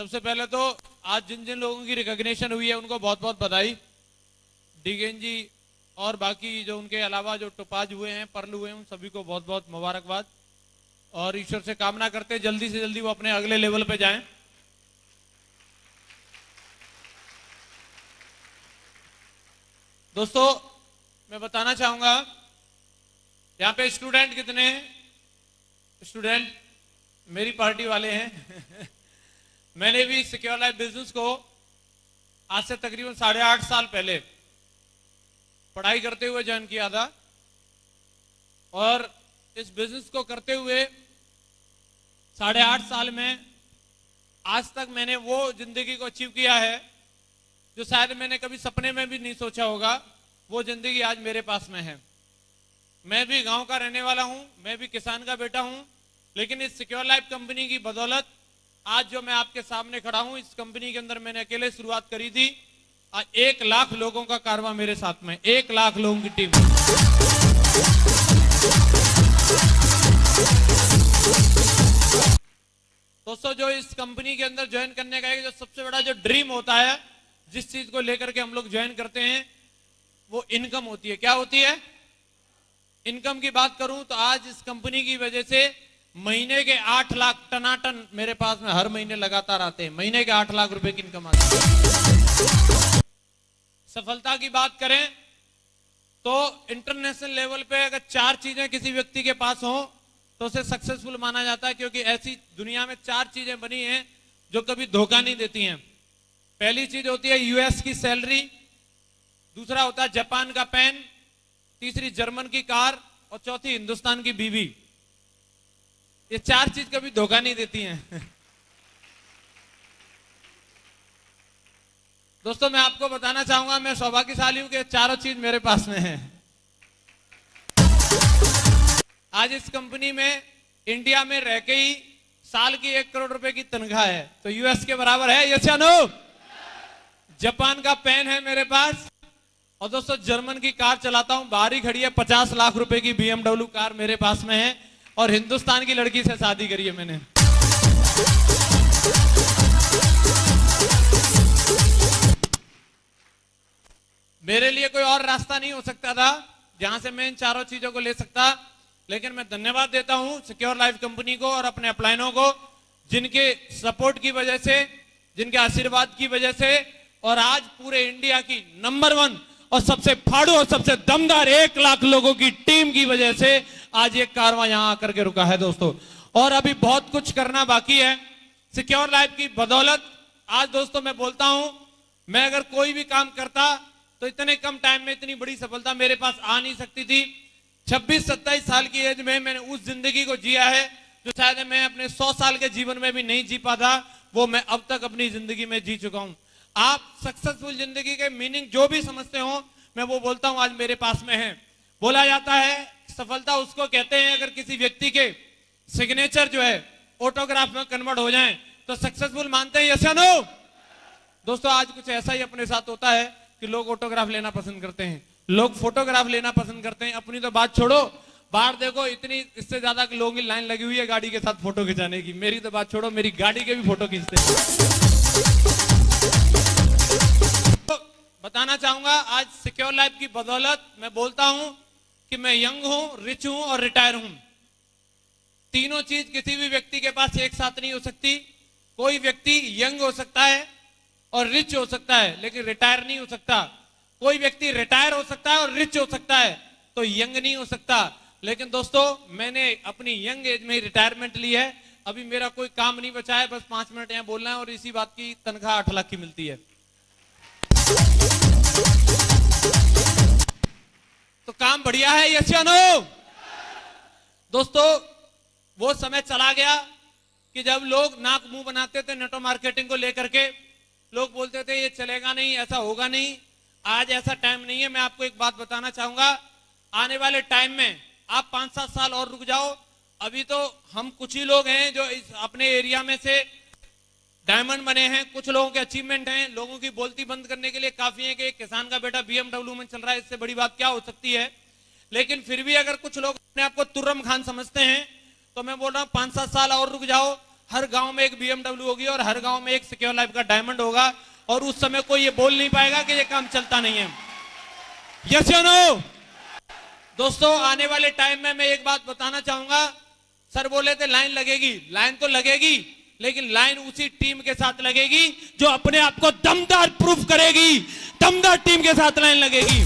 सबसे पहले तो आज जिन जिन लोगों की रिकॉग्निशन हुई है उनको बहुत बहुत बधाई। डीगेन जी और बाकी जो उनके अलावा जो टोपाज हुए हैं, पर्ल हुए हैं, उन सभी को बहुत बहुत मुबारकबाद और ईश्वर से कामना करते हैं जल्दी से जल्दी वो अपने अगले लेवल पे जाएं। दोस्तों मैं बताना चाहूंगा यहाँ पे स्टूडेंट कितने हैं? स्टूडेंट मेरी पार्टी वाले हैं मैंने भी सिक्योर लाइफ बिजनेस को आज से तकरीबन 8.5 साल पहले पढ़ाई करते हुए ज्वाइन किया था और इस बिजनेस को करते हुए 8.5 साल में आज तक मैंने वो जिंदगी को अचीव किया है जो शायद मैंने कभी सपने में भी नहीं सोचा होगा। वो जिंदगी आज मेरे पास में है। मैं भी गांव का रहने वाला हूं, मैं भी किसान का बेटा हूं, लेकिन इस सिक्योर लाइफ कंपनी की बदौलत आज जो मैं आपके सामने खड़ा हूं, इस कंपनी के अंदर मैंने अकेले शुरुआत करी थी। आज 1 लाख लोगों का कारवां मेरे साथ में, 1 लाख लोगों की टीम। दोस्तों जो इस कंपनी के अंदर ज्वाइन करने का जो सबसे बड़ा जो ड्रीम होता है, जिस चीज को लेकर के हम लोग ज्वाइन करते हैं, वो इनकम होती है। क्या होती है? इनकम की बात करूं तो आज इस कंपनी की वजह से महीने के 8 लाख टनाटन मेरे पास में हर महीने लगातार आते हैं। महीने के 8 लाख रुपए की इनकम आती है। सफलता की बात करें तो इंटरनेशनल लेवल पे अगर 4 चीजें किसी व्यक्ति के पास हो तो उसे सक्सेसफुल माना जाता है, क्योंकि ऐसी दुनिया में 4 चीजें बनी हैं जो कभी धोखा नहीं देती हैं। पहली चीज होती है यूएस की सैलरी, दूसरा होता है जापान का पेन, तीसरी जर्मन की कार और चौथी हिंदुस्तान की बीवी। ये 4 चीज कभी धोखा नहीं देती हैं दोस्तों मैं आपको बताना चाहूंगा, मैं सौभाग्यशाली हूं कि चारों चीज मेरे पास में है। आज इस कंपनी में इंडिया में रह के ही साल की 1 करोड़ रुपए की तनख्वाह है, तो यूएस के बराबर है। यस या नो? जापान का पेन है मेरे पास और दोस्तों जर्मन की कार चलाता हूं, बाहर ही खड़ी है, 50 लाख रुपए की BMW कार मेरे पास में है और हिंदुस्तान की लड़की से शादी करी है मैंने। मेरे लिए कोई और रास्ता नहीं हो सकता था जहां से मैं इन चारों चीजों को ले सकता, लेकिन मैं धन्यवाद देता हूं सिक्योर लाइफ कंपनी को और अपने अपलाइनों को, जिनके सपोर्ट की वजह से, जिनके आशीर्वाद की वजह से और आज पूरे इंडिया की नंबर 1 और सबसे फाड़ू और सबसे दमदार 1 लाख लोगों की टीम की वजह से आज ये कारवां यहां आकर के रुका है दोस्तों। और अभी बहुत कुछ करना बाकी है सिक्योर लाइफ की बदौलत। आज दोस्तों मैं बोलता हूं, मैं अगर कोई भी काम करता तो इतने कम टाइम में इतनी बड़ी सफलता मेरे पास आ नहीं सकती थी। 26-27 साल की एज में मैंने उस जिंदगी को जिया है जो शायद मैं अपने 100 साल के जीवन में भी नहीं जी पाता, वो मैं अब तक अपनी जिंदगी में जी चुका हूं। आप सक्सेसफुल जिंदगी के मीनिंग जो भी समझते हो, मैं वो बोलता हूं आज मेरे पास में है। बोला जाता है सफलता उसको कहते हैं अगर किसी व्यक्ति के सिग्नेचर जो है ऑटोग्राफ में कन्वर्ट हो जाए तो सक्सेसफुल मानते हैं। यस या नो? दोस्तों आज कुछ ऐसा ही अपने साथ होता है कि लोग ऑटोग्राफ लेना पसंद करते हैं, लोग फोटोग्राफ लेना पसंद करते हैं। अपनी तो बात छोड़ो, बाहर देखो इतनी इससे ज्यादा लोगों की लाइन लगी हुई है गाड़ी के साथ फोटो खिंचाने की। मेरी तो बात छोड़ो, मेरी गाड़ी के भी फोटो खींचते हैं। बताना चाहूंगा आज सिक्योर लाइफ की बदौलत मैं बोलता हूं कि मैं यंग हूं, रिच हूं और रिटायर हूं। तीनों चीज किसी भी व्यक्ति के पास एक साथ नहीं हो सकती। कोई व्यक्ति यंग हो सकता है और रिच हो सकता है, लेकिन रिटायर नहीं हो सकता। कोई व्यक्ति रिटायर हो सकता है और रिच हो सकता है, तो यंग नहीं हो सकता। लेकिन दोस्तों मैंने अपनी यंग एज में रिटायरमेंट ली है। अभी मेरा कोई काम नहीं बचा है, बस 5 मिनट यहां बोलना है और इसी बात की तनख्वाह 8 लाख की मिलती है। तो काम बढ़िया है। यस या नो? दोस्तों वो समय चला गया कि जब लोग नाक मुंह बनाते थे नेटवर्क मार्केटिंग को लेकर के, लोग बोलते थे ये चलेगा नहीं, ऐसा होगा नहीं। आज ऐसा टाइम नहीं है। मैं आपको एक बात बताना चाहूंगा, आने वाले टाइम में आप 5-7 साल और रुक जाओ। अभी तो हम कुछ ही लोग हैं जो इस अपने एरिया में से डायमंड बने हैं, कुछ लोगों के अचीवमेंट हैं। लोगों की बोलती बंद करने के लिए काफी है कि किसान का बेटा BMW में चल रहा है, इससे बड़ी बात क्या हो सकती है। लेकिन फिर भी अगर कुछ लोग अपने आप को तुर्रम खान समझते हैं तो मैं बोल रहा हूं 5-7 साल और रुक जाओ। हर गांव में एक BMW होगी और हर गांव में एक सिक्योर लाइफ का डायमंड होगा, और उस समय कोई ये बोल नहीं पाएगा कि ये काम चलता नहीं है। यस या नो? दोस्तों, आने वाले टाइम में मैं एक बात बताना चाहूंगा। सर बोले थे लाइन लगेगी, लाइन तो लगेगी, लेकिन लाइन उसी टीम के साथ लगेगी जो अपने आप को दमदार प्रूफ करेगी। दमदार टीम के साथ लाइन लगेगी।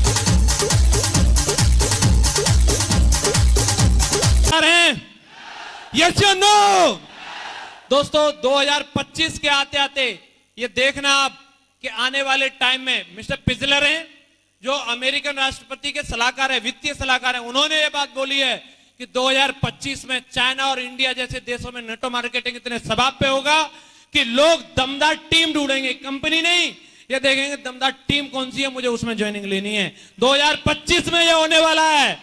यस या नो? दोस्तों, 2025 के आते आते ये देखना आप कि आने वाले टाइम में मिस्टर पिजलर हैं, जो अमेरिकन राष्ट्रपति के सलाहकार है, वित्तीय सलाहकार है, उन्होंने ये बात बोली है कि 2025 में चाइना और इंडिया जैसे देशों में नेटो मार्केटिंग इतने सबाब पे होगा कि लोग दमदार टीम ढूंढेंगे, कंपनी नहीं, ये देखेंगे दमदार टीम कौन सी है, मुझे उसमें ज्वाइनिंग लेनी है। 2025 में ये होने वाला है।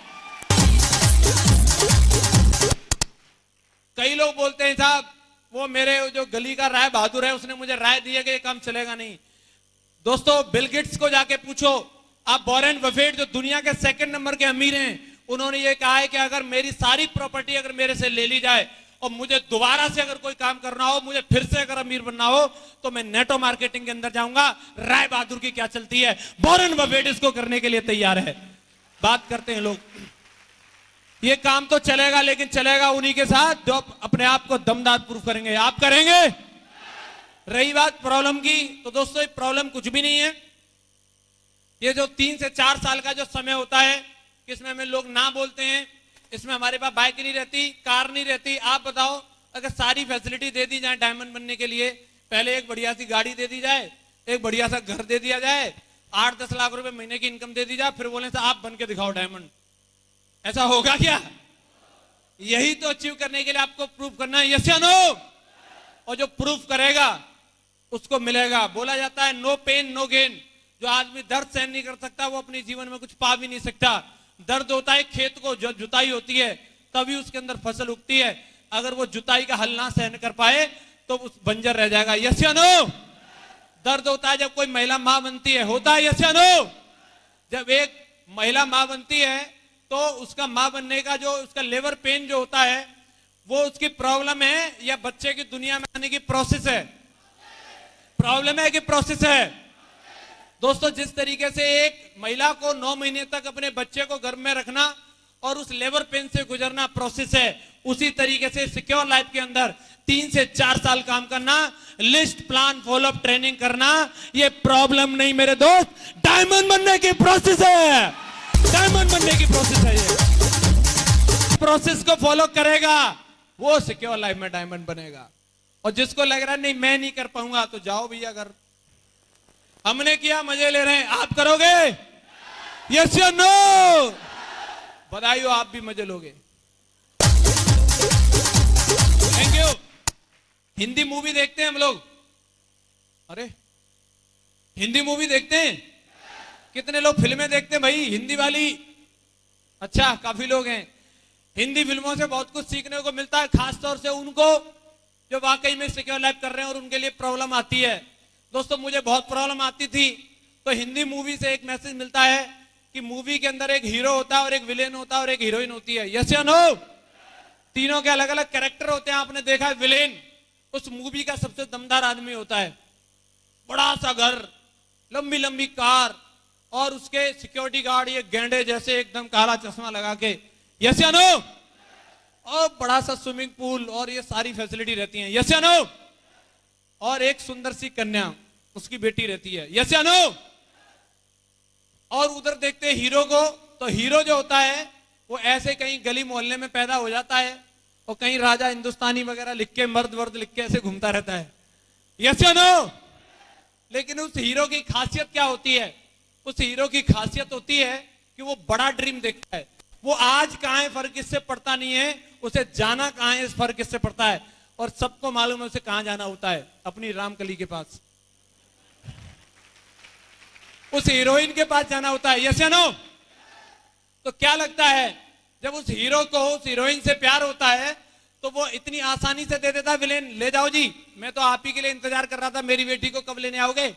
कई लोग बोलते हैं साहब वो मेरे जो गली का राय बहादुर है उसने मुझे राय दी है कि ये काम चलेगा नहीं। दोस्तों, बिल गेट्स को जाके पूछो, आप वॉरेन बफेट जो दुनिया के 2nd नंबर के अमीर हैं, उन्होंने ये कहा है कि अगर मेरी सारी प्रॉपर्टी अगर मेरे से ले ली जाए और मुझे दोबारा से अगर कोई काम करना हो, मुझे फिर से अगर अमीर बनना हो, तो मैं नेटो मार्केटिंग के अंदर जाऊंगा। राय बहादुर की क्या चलती है, वॉरेन बफेट इसको करने के लिए तैयार है। बात करते हैं लोग, ये काम तो चलेगा, लेकिन चलेगा उन्हीं के साथ जो अपने आप को दमदार प्रूफ करेंगे। आप करेंगे? रही बात प्रॉब्लम की, तो दोस्तों प्रॉब्लम कुछ भी नहीं है। ये जो 3 से 4 साल का जो समय होता है कि इसमें हमें लोग ना बोलते हैं, इसमें हमारे पास बाइक नहीं रहती, कार नहीं रहती। आप बताओ, अगर सारी फैसिलिटी दे दी जाए डायमंड बनने के लिए, पहले एक बढ़िया सी गाड़ी दे दी जाए, एक बढ़िया सा घर दे दिया जाए, 8-10 लाख रुपए महीने की इनकम दे दी जाए, फिर बोले आप बन के दिखाओ डायमंड, ऐसा होगा क्या? यही तो अचीव करने के लिए आपको प्रूफ करना है। यस या नो? और जो प्रूफ करेगा उसको मिलेगा। बोला जाता है नो पेन नो गेन। जो आदमी दर्द सहन नहीं कर सकता वो अपने जीवन में कुछ पा भी नहीं सकता। दर्द होता है खेत को, जो जुताई होती है तभी उसके अंदर फसल उगती है। अगर वो जुताई का हल ना सहन कर पाए तो उस बंजर रह जाएगा। यस या नो? दर्द होता है जब कोई महिला मां बनती है, होता है। यस या नो? जब एक महिला मां बनती है तो उसका मां बनने का जो उसका लेबर पेन जो होता है वो उसकी प्रॉब्लम है या बच्चे की दुनिया में आने की प्रोसेस है? प्रॉब्लम है कि प्रोसेस है? दोस्तों, जिस तरीके से एक महिला को 9 महीने तक अपने बच्चे को गर्भ में रखना और उस लेबर पेन से गुजरना प्रोसेस है, उसी तरीके से सिक्योर लाइफ के अंदर 3 से 4 साल काम करना, लिस्ट प्लान फॉलोअप ट्रेनिंग करना, ये प्रॉब्लम नहीं मेरे दोस्त, डायमंड बनने की प्रोसेस है। डायमंड बनने की प्रोसेस है। ये प्रोसेस को फॉलो करेगा वो सिक्योर लाइफ में डायमंड बनेगा। और जिसको लग रहा है नहीं मैं नहीं कर पाऊंगा, तो जाओ भैया, अगर हमने किया मजे ले रहे हैं, आप करोगे? यस या नो? बधाई हो, आप भी मजे लोगे। Thank you. हिंदी मूवी देखते हैं हम लोग? अरे हिंदी मूवी देखते हैं? कितने लोग फिल्में देखते हैं भाई हिंदी वाली? अच्छा, काफी लोग हैं। हिंदी फिल्मों से बहुत कुछ सीखने को मिलता है, खासतौर से उनको जो वाकई में सिक्योर लाइफ कर रहे हैं और उनके लिए प्रॉब्लम आती है। दोस्तों, मुझे बहुत प्रॉब्लम आती थी, तो हिंदी मूवी से एक मैसेज मिलता है कि मूवी के अंदर एक हीरो होता है और एक विलेन होता है और एक हीरोइन होती है। यस या नो? तीनों के अलग अलग कैरेक्टर होते हैं। आपने देखा है विलेन उस मूवी का सबसे दमदार आदमी होता है, बड़ा सा घर, लंबी लंबी कार और उसके सिक्योरिटी गार्ड ये गेंडे जैसे एकदम काला चश्मा लगा के। यस या नो? और बड़ा सा स्विमिंग पूल और ये सारी फैसिलिटी रहती है। यस या नो? और एक सुंदर सी कन्या उसकी बेटी रहती है। यस या नो? और उधर देखते हैं हीरो को, तो हीरो जो होता है वो ऐसे कहीं गली मोहल्ले में पैदा हो जाता है और कहीं राजा हिंदुस्तानी वगैरह लिख के, मर्द वर्द लिख के ऐसे घूमता रहता है। यस या नो? लेकिन उस हीरो की खासियत क्या होती है? उस हीरो की खासियत होती है कि वो बड़ा ड्रीम देखता है। वो आज कहां है फर्क इससे पड़ता नहीं है, उसे जाना कहां है इस फर्क इससे पड़ता है। और सबको मालूम है उसे कहां जाना होता है, अपनी रामकली के पास, उस हीरोइन के पास जाना होता है। यस या नो? तो क्या लगता है जब उस हीरो को उस हीरोइन से प्यार होता है तो वो इतनी आसानी से दे देता है, विलेन ले जाओ जी, मैं तो आप ही के लिए इंतजार कर रहा था, मेरी बेटी को कब लेने आओगे?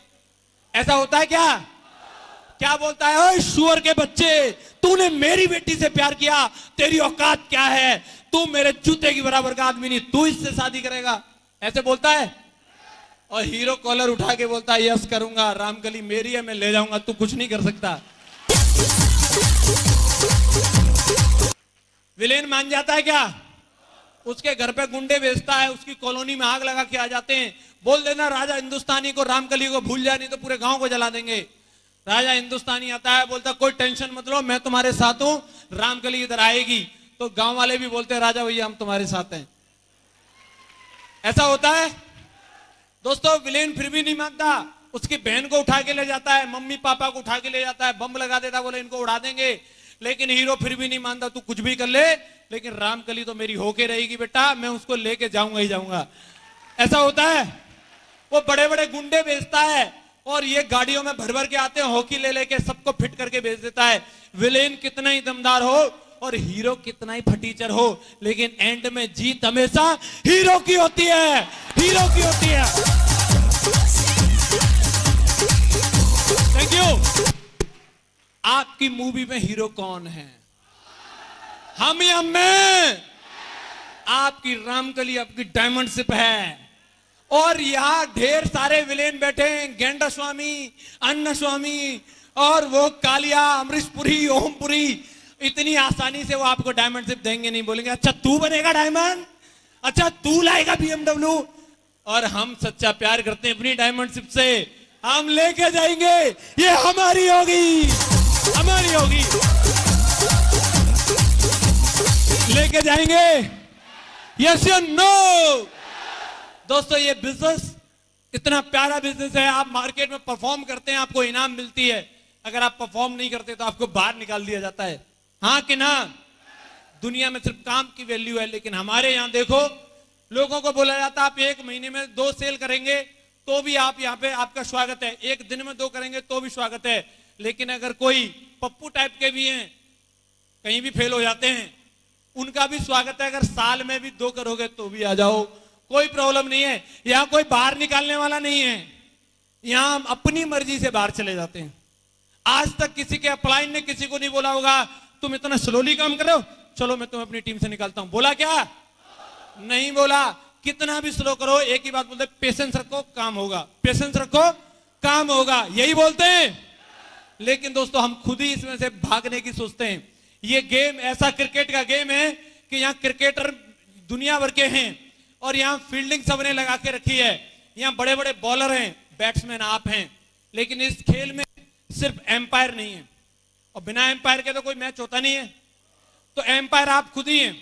ऐसा होता है क्या? क्या बोलता है, ओए शुअर के बच्चे, तूने मेरी बेटी से प्यार किया, तेरी औकात क्या है? तू मेरे जूते की बराबर का आदमी नहीं, तू इससे शादी करेगा? ऐसे बोलता है। और हीरो कॉलर उठा के बोलता है यस करूंगा, रामकली मेरी है, मैं ले जाऊंगा, तू कुछ नहीं कर सकता। विलेन मान जाता है क्या? उसके घर पे गुंडे भेजता है, उसकी कॉलोनी में आग लगा के आ जाते हैं, बोल देना राजा हिंदुस्तानी को रामकली को भूल जा, नहीं तो पूरे गांव को जला देंगे। राजा हिंदुस्तानी आता है, बोलता कोई टेंशन मत लो, मैं तुम्हारे साथ हूं, रामकली इधर आएगी। तो गांव वाले भी बोलते हैं राजा भैया हम तुम्हारे साथ हैं। ऐसा होता है दोस्तों। विलेन फिर भी नहीं मानता, उसकी बहन को उठा के ले जाता है, मम्मी पापा को उठा के ले जाता है, बम लगा देता, बोले इनको उड़ा देंगे। लेकिन हीरो फिर भी नहीं मानता, तू कुछ भी कर ले, लेकिन रामकली तो मेरी होके रहेगी बेटा, मैं उसको लेके जाऊंगा ही जाऊंगा। ऐसा होता है। वो बड़े बड़े गुंडे भेजता है और ये गाड़ियों में भर भर के आते हैं, हॉकी ले लेके सबको फिट करके भेज देता है। विलेन कितना ही दमदार हो और हीरो कितना ही फटीचर हो, लेकिन एंड में जीत हमेशा हीरो की होती है, हीरो की होती है। Thank you. आपकी मूवी में हीरो कौन है? हम या मैं? आपकी रामकली आपकी डायमंड शिप है। और यहां ढेर सारे विलेन बैठे हैं, गेंडा स्वामी, अन्ना स्वामी और वो कालिया, अमरीशपुरी, ओमपुरी। इतनी आसानी से वो आपको डायमंड शिप देंगे नहीं, बोलेंगे अच्छा तू बनेगा डायमंड, अच्छा तू लाएगा BMW। और हम सच्चा प्यार करते हैं अपनी डायमंड शिप से, हम लेके जाएंगे, ये हमारी होगी, हमारी होगी, लेके जाएंगे। यस या नो? दोस्तों ये बिजनेस इतना प्यारा बिजनेस है, आप मार्केट में परफॉर्म करते हैं, आपको इनाम मिलती है। अगर आप परफॉर्म नहीं करते तो आपको बाहर निकाल दिया जाता है। हाँ कि ना? दुनिया में सिर्फ काम की वैल्यू है, लेकिन हमारे यहां देखो लोगों को बोला जाता है आप 1 महीने में 2 सेल करेंगे तो भी आप यहाँ पे आपका स्वागत है, 1 दिन में 2 करेंगे तो भी स्वागत है। लेकिन अगर कोई पप्पू टाइप के भी हैं, कहीं भी फेल हो जाते हैं, उनका भी स्वागत है। अगर साल में भी 2 करोगे तो भी आ जाओ, कोई प्रॉब्लम नहीं है। यहां कोई बाहर निकालने वाला नहीं है, यहां हम अपनी मर्जी से बाहर चले जाते हैं। आज तक किसी के अपलाइन ने किसी को नहीं बोला होगा तुम इतना स्लोली काम कर रहे हो, चलो मैं तुम्हें अपनी टीम से निकालता हूं। बोला क्या? नहीं बोला। कितना भी स्लो करो एक ही बात बोलते, पेशेंस रखो काम होगा, पेशेंस रखो काम होगा, यही बोलते हैं। लेकिन दोस्तों हम खुद ही इसमें से भागने की सोचते हैं। ये गेम ऐसा क्रिकेट का गेम है कि यहाँ क्रिकेटर दुनिया भर के हैं और यहाँ फील्डिंग सबने लगा के रखी है, यहाँ बड़े बड़े बॉलर हैं, बैट्समैन आप हैं। लेकिन इस खेल में सिर्फ एम्पायर नहीं है, और बिना एम्पायर के तो कोई मैच होता नहीं है। तो एम्पायर आप खुद ही हैं,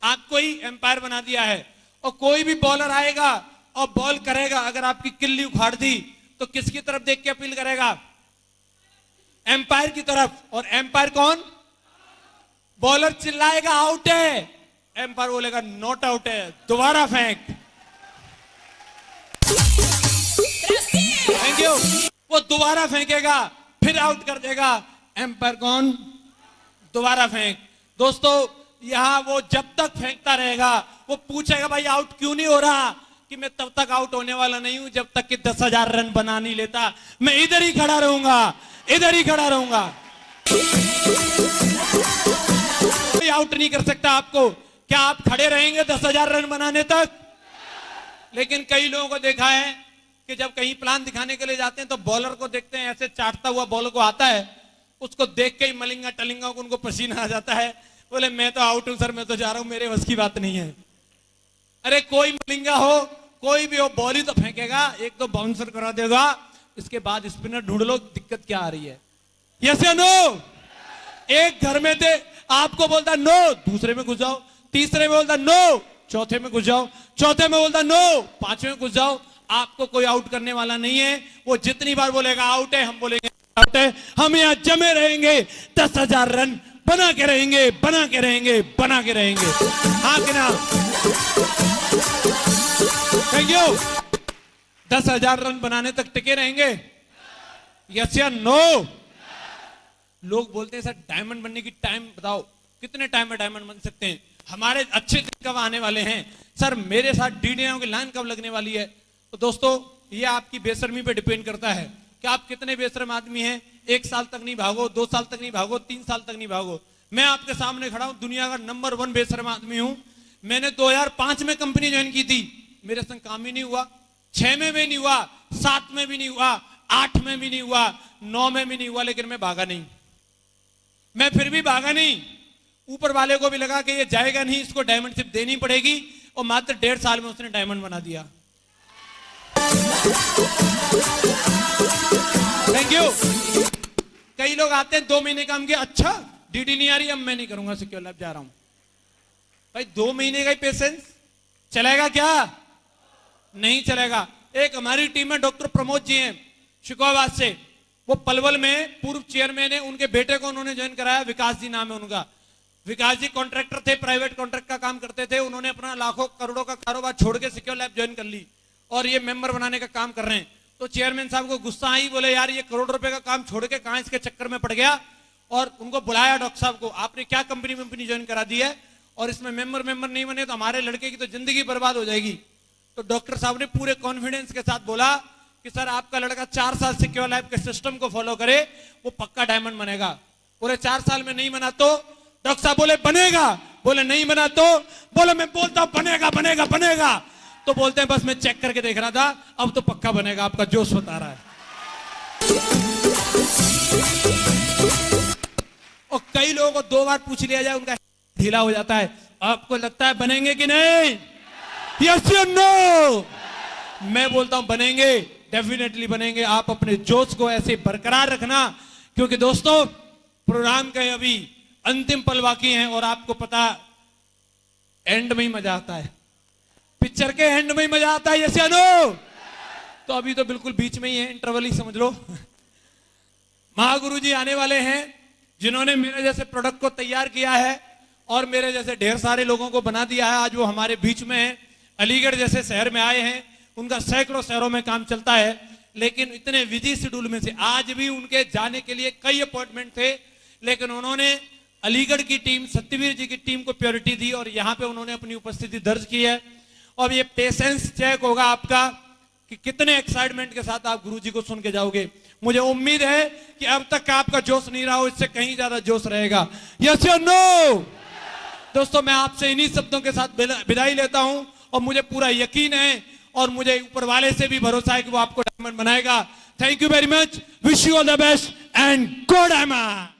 आपको ही एम्पायर बना दिया है। और कोई भी बॉलर आएगा और बॉल करेगा, अगर आपकी किल्ली उखाड़ दी तो किसकी तरफ देख के अपील करेगा? एम्पायर की तरफ। और एम्पायर कौन? बॉलर चिल्लाएगा आउट है, एम्पायर बोलेगा नॉट आउट है, दोबारा फेंक। Thank you. वो दोबारा फेंकेगा, फिर आउट कर देगा। एम्पायर कौन? दोबारा फेंक। दोस्तों यहां वो जब तक फेंकता रहेगा, वो पूछेगा भाई आउट क्यों नहीं हो रहा, कि मैं तब तक आउट होने वाला नहीं हूं जब तक कि 10,000 रन बना नहीं लेता। मैं इधर ही खड़ा रहूंगा, इधर ही खड़ा रहूंगा, कोई आउट नहीं कर सकता आपको। क्या आप खड़े रहेंगे 10,000 रन बनाने तक? लेकिन कई लोगों को देखा है कि जब कहीं प्लान दिखाने के लिए जाते हैं तो बॉलर को देखते हैं, ऐसे चाटता हुआ बॉलर को आता है, उसको देख के ही मलिंगा टलिंगा को उनको पसीना आ जाता है, बोले मैं तो आउट हूं सर, मैं तो जा रहा हूं, मेरे बस की बात नहीं है। अरे कोई मलिंगा हो, कोई भी हो, बॉल ही तो फेंकेगा, एक तो बाउंसर करा देगा, इसके बाद स्पिनर ढूंढ लो, दिक्कत क्या आ रही है? यस या नो? एक घर में थे, आपको बोलता नो, दूसरे में घुस जाओ, तीसरे में बोलता नो, चौथे में घुस जाओ, चौथे में बोलता नो, पांचवें में घुस जाओ। आपको कोई आउट करने वाला नहीं है। वो जितनी बार बोलेगा आउट है, हम बोलेंगे आउट है। हम यहाँ जमे रहेंगे, 10,000 रन बना के रहेंगे, बना के रहेंगे, बना के रहेंगे। हाँ कि ना? Thank you. 10,000 रन बनाने तक टिके रहेंगे? यस या नो? लोग बोलते हैं सर डायमंड बनने की टाइम बताओ, कितने टाइम में डायमंड बन सकते हैं, हमारे अच्छे दिन कब आने वाले हैं, सर मेरे साथ डीडीओ की लाइन कब लगने वाली है? तो दोस्तों ये आपकी बेशर्मी पे डिपेंड करता है कि आप कितने बेशर्म आदमी हैं। 1 साल तक नहीं भागो, 2 साल तक नहीं भागो, 3 साल तक नहीं भागो। मैं आपके सामने खड़ा हूं, दुनिया का नंबर 1 बेशर्म आदमी हूं। मैंने 2005 में कंपनी ज्वाइन की थी, मेरे संग काम ही नहीं हुआ, 6 में भी नहीं हुआ, 7 में भी नहीं हुआ, 8 में भी नहीं हुआ, 9 में भी नहीं हुआ, लेकिन मैं भागा नहीं। मैं फिर भी भागा नहीं। ऊपर वाले को भी लगा कि ये जाएगा नहीं, इसको डायमंड शिप देनी पड़ेगी, और मात्र 1.5 साल में उसने डायमंड बना दिया। Thank you. कई लोग आते हैं 2 महीने काम किया, अच्छा डीडी नहीं आ रही, अब मैं नहीं करूंगा सिक्योर लैब, जा रहा हूं। भाई 2 महीने का ही पेशेंस चलेगा क्या? नहीं चलेगा। एक हमारी टीम में डॉक्टर प्रमोद जी हैं शिकोहाबाद से, वो पलवल में पूर्व चेयरमैन है, उनके बेटे को उन्होंने ज्वाइन कराया, विकास जी नाम है उनका। विकास जी कॉन्ट्रैक्टर थे, प्राइवेट कॉन्ट्रैक्ट का काम करते थे, उन्होंने अपना लाखों करोड़ों का कारोबार छोड़ के सिक्योर लैब ज्वाइन कर ली और ये मेंबर बनाने का काम कर रहे हैं। तो चेयरमैन साहब को गुस्सा आई, बोले यार ये करोड़ रुपए का काम छोड़ के कहां इसके चक्कर में पड़ गया, और उनको बुलाया डॉक्टर साहब को, आपने क्या कंपनी ज्वाइन करा दी है, और इसमें मेंबर नहीं बने तो हमारे लड़के की तो जिंदगी बर्बाद हो जाएगी। तो डॉक्टर साहब ने पूरे कॉन्फिडेंस के साथ बोला कि सर आपका लड़का 4 साल सिक्योर लैब के सिस्टम को फॉलो करे, वो पक्का डायमंड बनेगा। बोले 4 साल में नहीं बना तो? डॉक्टर साहब बोले बनेगा। बोले नहीं बना तो? बोले मैं बोलता हूं बनेगा बनेगा बनेगा। तो बोलते हैं बस मैं चेक करके देख रहा था, अब तो पक्का बनेगा, आपका जोश बता रहा है। और कई लोगों को 2 बार पूछ लिया जाए, उनका ढीला हो जाता है। आपको लगता है बनेंगे कि नहीं? यस या नो? मैं बोलता हूं बनेंगे, डेफिनेटली बनेंगे। आप अपने जोश को ऐसे बरकरार रखना, क्योंकि दोस्तों प्रोग्राम के अभी अंतिम पल बाकी हैं, और आपको पता एंड में ही मजा आता है, पिक्चर के एंड में ही मजा आता है। यस या नो? तो अभी तो बिल्कुल बीच में ही है, इंटरवल ही समझ लो। महागुरु जी आने वाले हैं, जिन्होंने मेरे जैसे प्रोडक्ट को तैयार किया है और मेरे जैसे ढेर सारे लोगों को बना दिया है। आज वो हमारे बीच में है, अलीगढ़ जैसे शहर में आए हैं, उनका सैकड़ों शहरों में काम चलता है, लेकिन इतने बिजी शेड्यूल में से आज भी उनके जाने के लिए कई अपॉइंटमेंट थे, लेकिन उन्होंने अलीगढ़ की टीम, सत्यवीर जी की टीम को प्रायोरिटी दी और यहां पे उन्होंने अपनी उपस्थिति दर्ज की है। अब ये पेशेंस चेक होगा आपका कि कितने एक्साइटमेंट के साथ आप गुरुजी को सुन के जाओगे। मुझे उम्मीद है कि अब तक का आपका जोश नहीं रहा हो, इससे कहीं ज्यादा जोश रहेगा। यस या नो? दोस्तों मैं आपसे इन्हीं शब्दों के साथ विदाई लेता हूं, और मुझे पूरा यकीन है और मुझे ऊपर वाले से भी भरोसा है कि वो आपको डायमंड बनाएगा। Thank you very much, wish you all the best and go diamond.